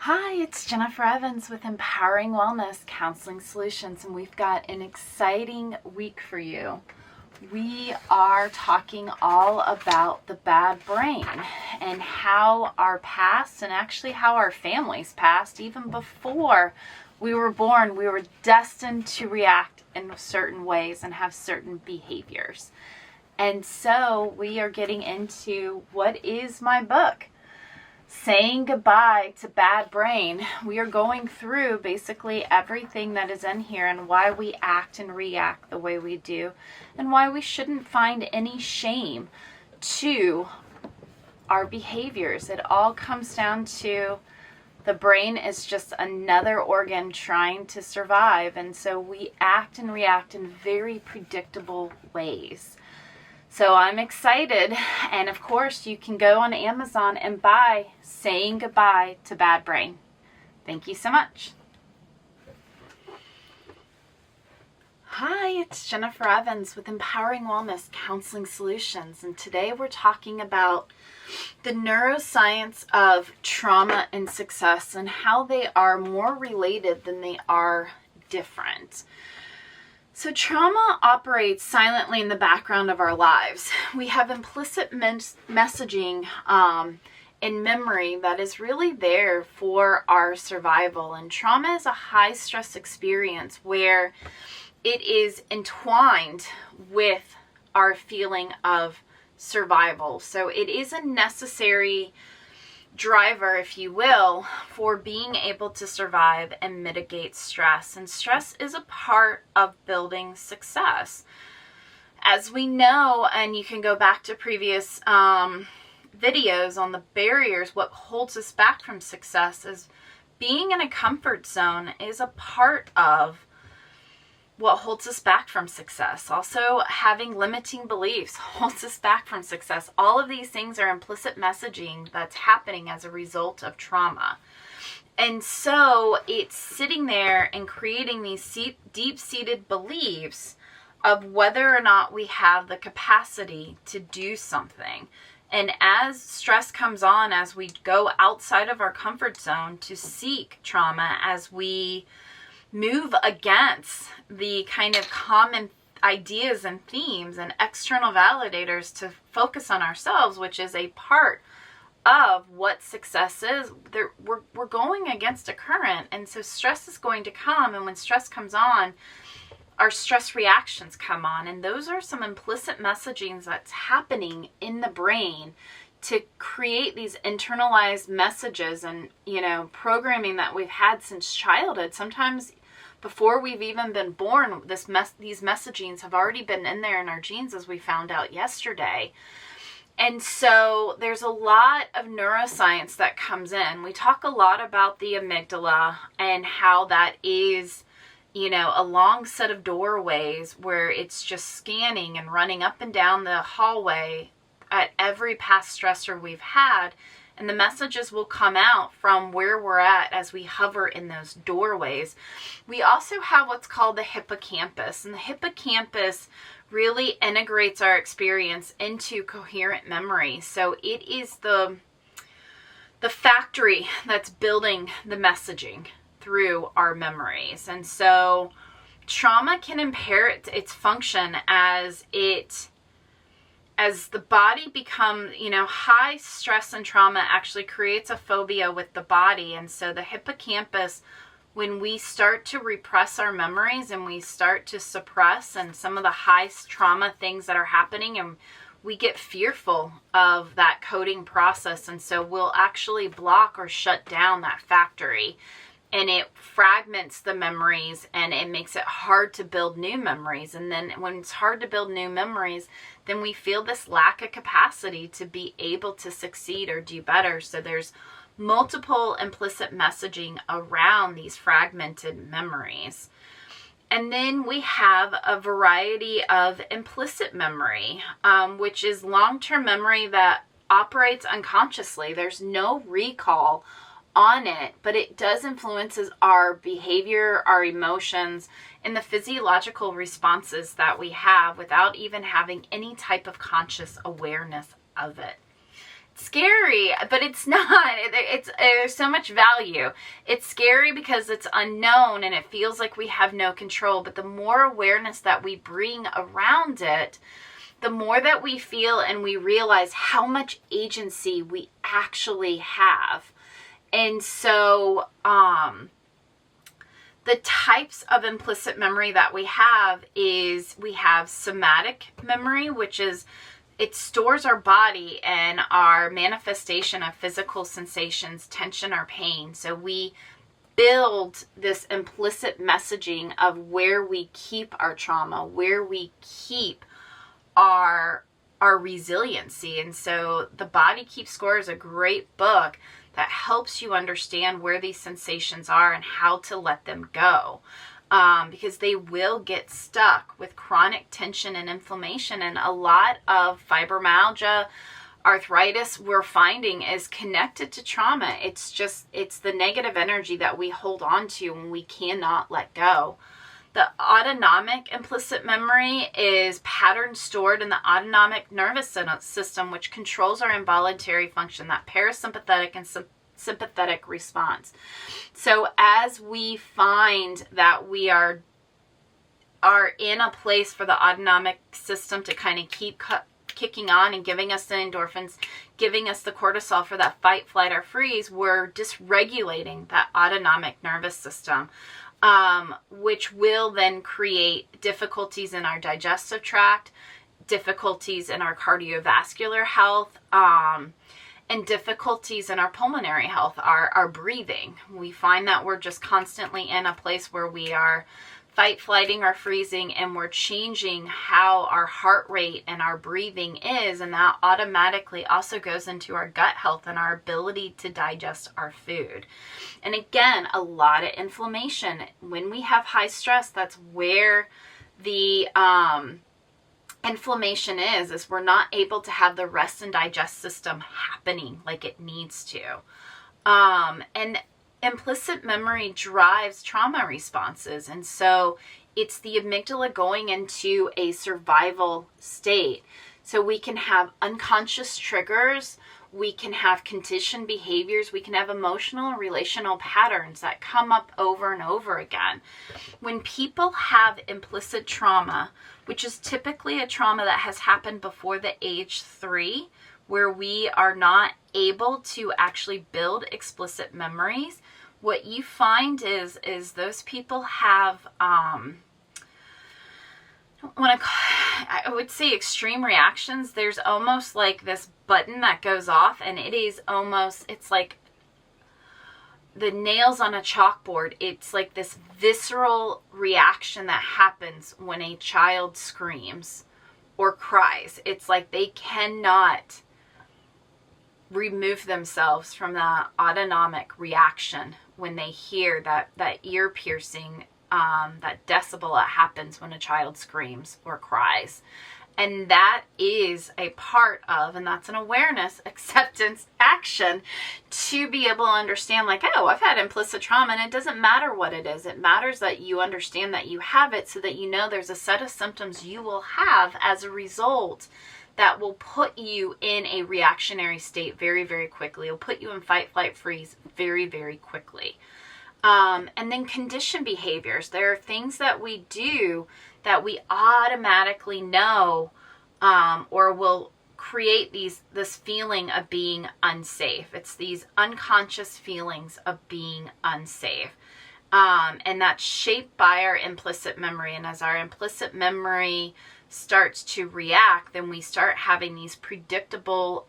Hi, it's Jennifer Evans with Empowering Wellness Counseling Solutions, and we've got an exciting week for you. We are talking all about the bad brain and how our past, and actually how our family's past, even before we were born, we were destined to react in certain ways and have certain behaviors. And so we are getting into what is my book, Saying Goodbye to Bad Brain. We are going through basically everything that is in here and why we act and react the way we do, and why we shouldn't find any shame to our behaviors. It all comes down to the brain is just another organ trying to survive, and so we act and react in very predictable ways. So I'm excited, and of course you can go on Amazon and buy Saying Goodbye to Bad Brain. Thank you so much. Hi, it's Jennifer Evans with Empowering Wellness Counseling Solutions, and today we're talking about the neuroscience of trauma and success and how they are more related than they are different. So trauma operates silently in the background of our lives. We have implicit messaging in memory that is really there for our survival. And trauma is a high stress experience where it is entwined with our feeling of survival. So it is a necessary driver, if you will, for being able to survive and mitigate stress. And stress is a part of building success. As we know, and you can go back to previous videos on the barriers, what holds us back from success is being in a comfort zone is a part of what holds us back from success. Also, having limiting beliefs holds us back from success. All of these things are implicit messaging that's happening as a result of trauma. And so it's sitting there and creating these deep-seated beliefs of whether or not we have the capacity to do something. And as stress comes on, as we go outside of our comfort zone to seek trauma, as we move against the kind of common ideas and themes and external validators to focus on ourselves, which is a part of what success is, we're going against a current. And so stress is going to come, and when stress comes on, our stress reactions come on, and those are some implicit messagings that's happening in the brain to create these internalized messages and, programming that we've had since childhood. Sometimes before we've even been born, these messagings have already been in there in our genes, as we found out yesterday. And so there's a lot of neuroscience that comes in. We talk a lot about the amygdala and how that is, a long set of doorways where it's just scanning and running up and down the hallway at every past stressor we've had. And the messages will come out from where we're at as we hover in those doorways. We also have what's called the hippocampus. And the hippocampus really integrates our experience into coherent memory. So it is the factory that's building the messaging through our memories. And so trauma can impair its function as the body becomes, high stress and trauma actually creates a phobia with the body. And so the hippocampus, when we start to repress our memories and we start to suppress and some of the high trauma things that are happening, and we get fearful of that coding process. And so we'll actually block or shut down that factory. And it fragments the memories, and it makes it hard to build new memories. And then when it's hard to build new memories, then we feel this lack of capacity to be able to succeed or do better. So there's multiple implicit messaging around these fragmented memories. And then we have a variety of implicit memory, which is long-term memory that operates unconsciously. There's no recall on it, but it does influences our behavior, our emotions, and the physiological responses that we have without even having any type of conscious awareness of it. scary, but it's not. There's so much value. It's scary because it's unknown and it feels like we have no control, but the more awareness that we bring around it, the more that we feel and we realize how much agency we actually have. And so the types of implicit memory that we have is we have somatic memory, which is it stores our body and our manifestation of physical sensations, tension, or pain. So we build this implicit messaging of where we keep our trauma, where we keep our resiliency. And so The Body Keeps Score is a great book that helps you understand where these sensations are and how to let them go. Because they will get stuck with chronic tension and inflammation. And a lot of fibromyalgia, arthritis, we're finding is connected to trauma. It's the negative energy that we hold on to and we cannot let go. The autonomic implicit memory is patterns stored in the autonomic nervous system, which controls our involuntary function, that parasympathetic and sympathetic response. So as we find that we are in a place for the autonomic system to kind of keep kicking on and giving us the endorphins, giving us the cortisol for that fight, flight, or freeze, we're dysregulating that autonomic nervous system, which will then create difficulties in our digestive tract, difficulties in our cardiovascular health, and difficulties in our pulmonary health, our breathing. We find that we're just constantly in a place where we are fight, flighting, or freezing, and we're changing how our heart rate and our breathing is, and that automatically also goes into our gut health and our ability to digest our food. And again, a lot of inflammation. When we have high stress, that's where the inflammation is we're not able to have the rest and digest system happening like it needs to. And implicit memory drives trauma responses. And so it's the amygdala going into a survival state. So we can have unconscious triggers, we can have conditioned behaviors, we can have emotional and relational patterns that come up over and over again. When people have implicit trauma, which is typically a trauma that has happened before the age 3, where we are not able to actually build explicit memories, what you find is those people have, I would say extreme reactions. There's almost like this button that goes off, and it's like the nails on a chalkboard. It's like this visceral reaction that happens when a child screams or cries. It's like they cannot remove themselves from the autonomic reaction when they hear that ear piercing, that decibel that happens when a child screams or cries. And that is a part of, and that's an awareness, acceptance, action to be able to understand, like, oh, I've had implicit trauma, and it doesn't matter what it is. It matters that you understand that you have it, so that you know there's a set of symptoms you will have as a result that will put you in a reactionary state very, very quickly. It'll put you in fight, flight, freeze very, very quickly. And then conditioned behaviors. There are things that we do that we automatically know, or will create this feeling of being unsafe. It's these unconscious feelings of being unsafe. And that's shaped by our implicit memory. And as our implicit memory starts to react, then we start having these predictable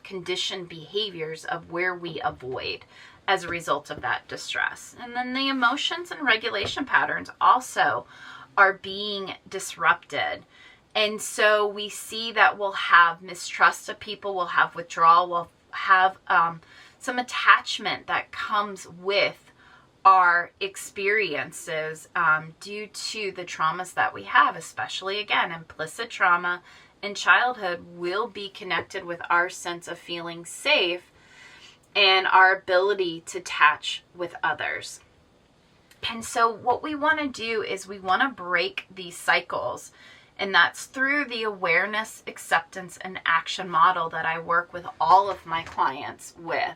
conditioned behaviors of where we avoid as a result of that distress. And then the emotions and regulation patterns also are being disrupted. And so we see that we'll have mistrust of people, we'll have withdrawal, we'll have some attachment that comes with our experiences due to the traumas that we have, especially, again, implicit trauma in childhood will be connected with our sense of feeling safe and our ability to attach with others. And so what we want to do is we want to break these cycles And that's through the awareness, acceptance, and action model that I work with all of my clients with.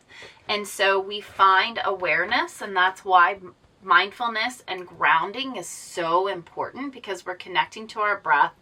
And so we find awareness, and that's why mindfulness and grounding is so important, because we're connecting to our breath,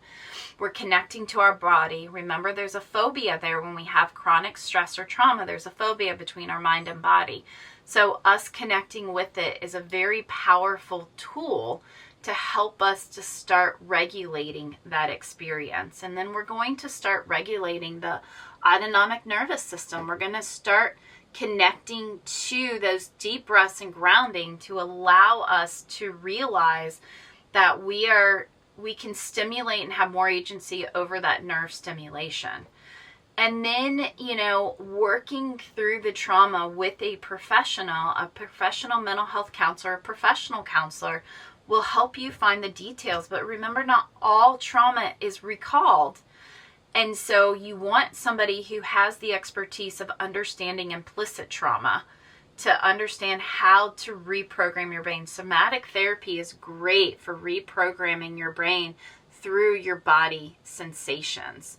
we're connecting to our body. Remember, there's a phobia there when we have chronic stress or trauma. There's a phobia between our mind and body. So us connecting with it is a very powerful tool to help us to start regulating that experience. And then we're going to start regulating the autonomic nervous system. We're going to start connecting to those deep breaths and grounding to allow us to realize that we can stimulate and have more agency over that nerve stimulation. And then, working through the trauma with a professional mental health counselor, a professional counselor, will help you find the details. But remember, not all trauma is recalled. And so you want somebody who has the expertise of understanding implicit trauma to understand how to reprogram your brain. Somatic therapy is great for reprogramming your brain through your body sensations.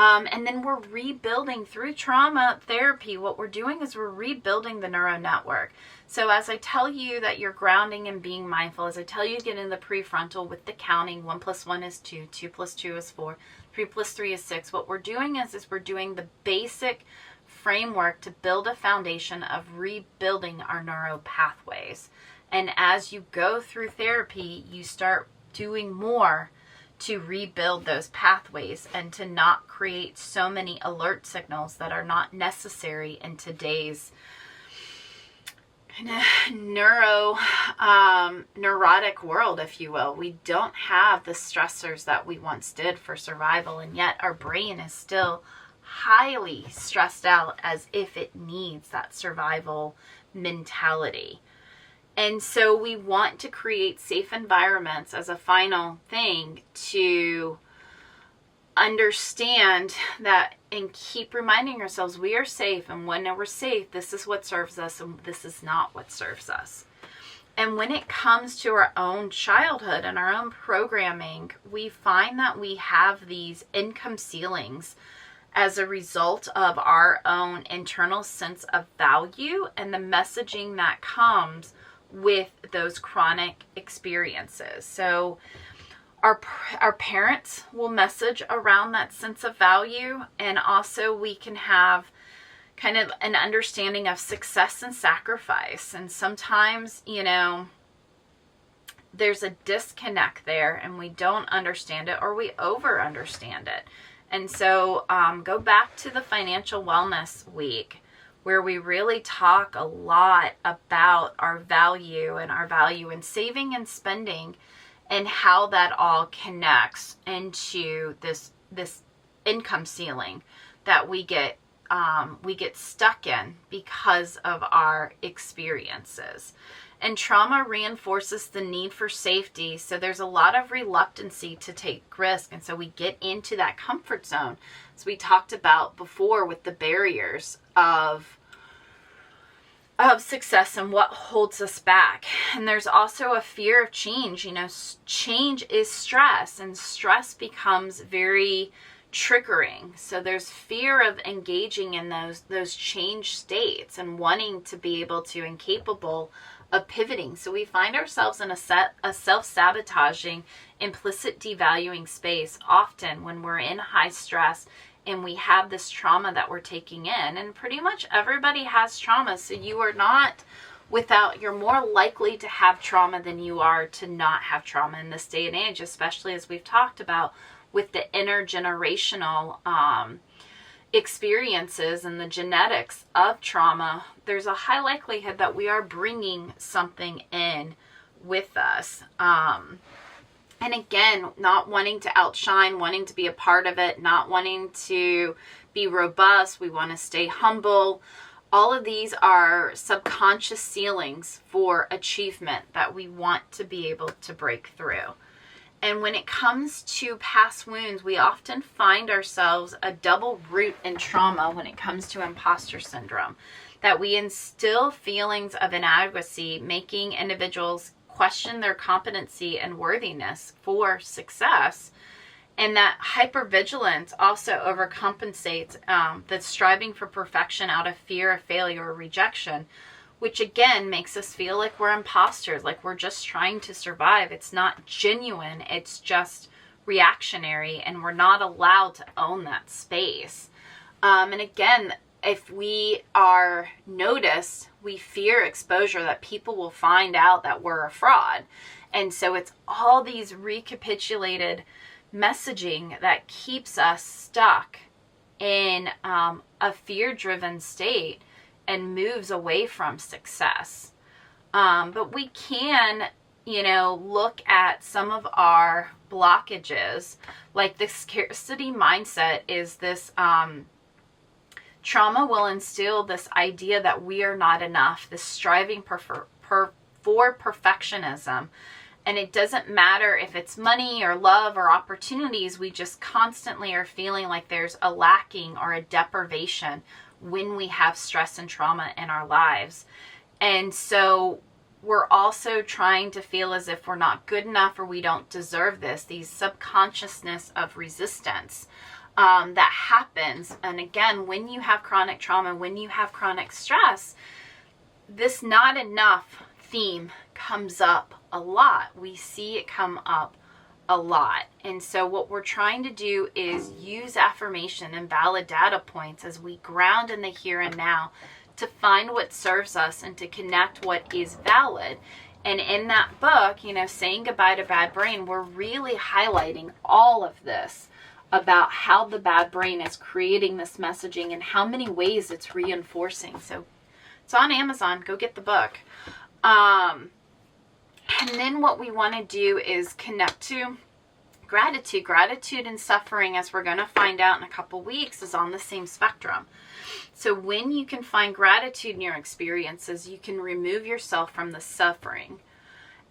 And then we're rebuilding through trauma therapy. What we're doing is we're rebuilding the neural network. So as I tell you that you're grounding and being mindful, as I tell you to get in the prefrontal with the counting, 1 + 1 is 2, 2 + 2 is 4, 3 + 3 is 6. What we're doing is we're doing the basic framework to build a foundation of rebuilding our neural pathways. And as you go through therapy, you start doing more to rebuild those pathways and to not create so many alert signals that are not necessary in today's kind of neurotic world, if you will. We don't have the stressors that we once did for survival, and yet our brain is still highly stressed out as if it needs that survival mentality. And so we want to create safe environments as a final thing to understand that and keep reminding ourselves we are safe. And when we're safe, this is what serves us and this is not what serves us. And when it comes to our own childhood and our own programming, we find that we have these income ceilings as a result of our own internal sense of value and the messaging that comes with those chronic experiences. So our parents will message around that sense of value, and also we can have kind of an understanding of success and sacrifice. And sometimes, there's a disconnect there and we don't understand it, or we over understand it. And so go back to the Financial Wellness Week, where we really talk a lot about our value in saving and spending, and how that all connects into this income ceiling that we get stuck in because of our experiences. And trauma reinforces the need for safety, so there's a lot of reluctancy to take risk, and so we get into that comfort zone. So we talked about before with the barriers of success and what holds us back. And there's also a fear of change. Change is stress, and stress becomes very triggering. So there's fear of engaging in those change states and wanting to be able to and capable of pivoting. So we find ourselves in a self-sabotaging, implicit devaluing space often when we're in high stress and we have this trauma that we're taking in. And pretty much everybody has trauma, so you are not you're more likely to have trauma than you are to not have trauma in this day and age, especially as we've talked about with the intergenerational experiences and the genetics of trauma. There's a high likelihood that we are bringing something in with us. And again, not wanting to outshine, wanting to be a part of it, not wanting to be robust. We want to stay humble. All of these are subconscious ceilings for achievement that we want to be able to break through. And when it comes to past wounds, we often find ourselves a double root in trauma when it comes to imposter syndrome, that we instill feelings of inadequacy, making individuals question their competency and worthiness for success. And that hypervigilance also overcompensates the striving for perfection out of fear of failure or rejection, which again makes us feel like we're imposters, like we're just trying to survive. It's not genuine, it's just reactionary, and we're not allowed to own that space. And again, if we are noticed, we fear exposure, that people will find out that we're a fraud. And so it's all these recapitulated messaging that keeps us stuck in a fear-driven state and moves away from success. But we can, look at some of our blockages. Like the scarcity mindset is this, trauma will instill this idea that we are not enough, this striving for perfectionism. And it doesn't matter if it's money or love or opportunities, we just constantly are feeling like there's a lacking or a deprivation when we have stress and trauma in our lives. And so we're also trying to feel as if we're not good enough or we don't deserve this, these subconsciousness of resistance that happens. And again, when you have chronic trauma, when you have chronic stress, this not enough theme comes up a lot. We see it come up a lot. And so what we're trying to do is use affirmation and valid data points as we ground in the here and now to find what serves us and to connect what is valid. And in that book, Saying Goodbye to Bad Brain, we're really highlighting all of this about how the bad brain is creating this messaging and how many ways it's reinforcing. So it's on Amazon. Go get the book. And then what we want to do is connect to gratitude. Gratitude and suffering, as we're going to find out in a couple weeks, is on the same spectrum. So when you can find gratitude in your experiences, you can remove yourself from the suffering.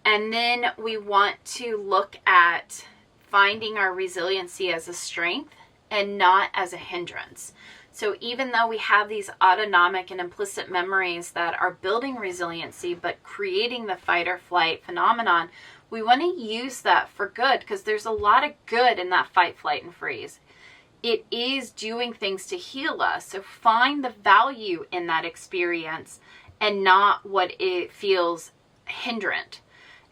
And then we want to look at finding our resiliency as a strength and not as a hindrance. So even though we have these autonomic and implicit memories that are building resiliency, but creating the fight or flight phenomenon, we want to use that for good, because there's a lot of good in that fight, flight, and freeze. It is doing things to heal us. So find the value in that experience and not what it feels hindrant.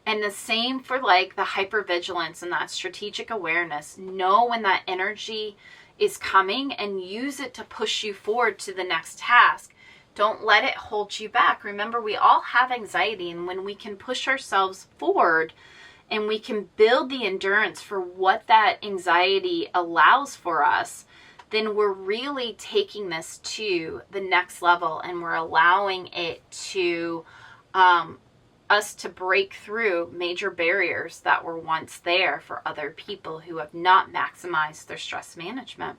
And the same for like the hypervigilance and that strategic awareness. Know when that energy is coming and use it to push you forward to the next task. Don't let it hold you back. Remember, we all have anxiety, and when we can push ourselves forward and we can build the endurance for what that anxiety allows for us, then we're really taking this to the next level, and we're allowing it to us to break through major barriers that were once there for other people who have not maximized their stress management.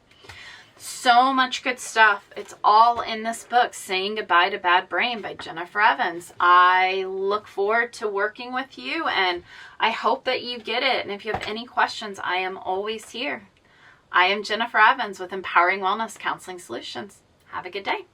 So much good stuff. It's all in this book, Saying Goodbye to Bad Brain by Jennifer Evans. I look forward to working with you, and I hope that you get it. And if you have any questions, I am always here. I am Jennifer Evans with Empowering Wellness Counseling Solutions. Have a good day.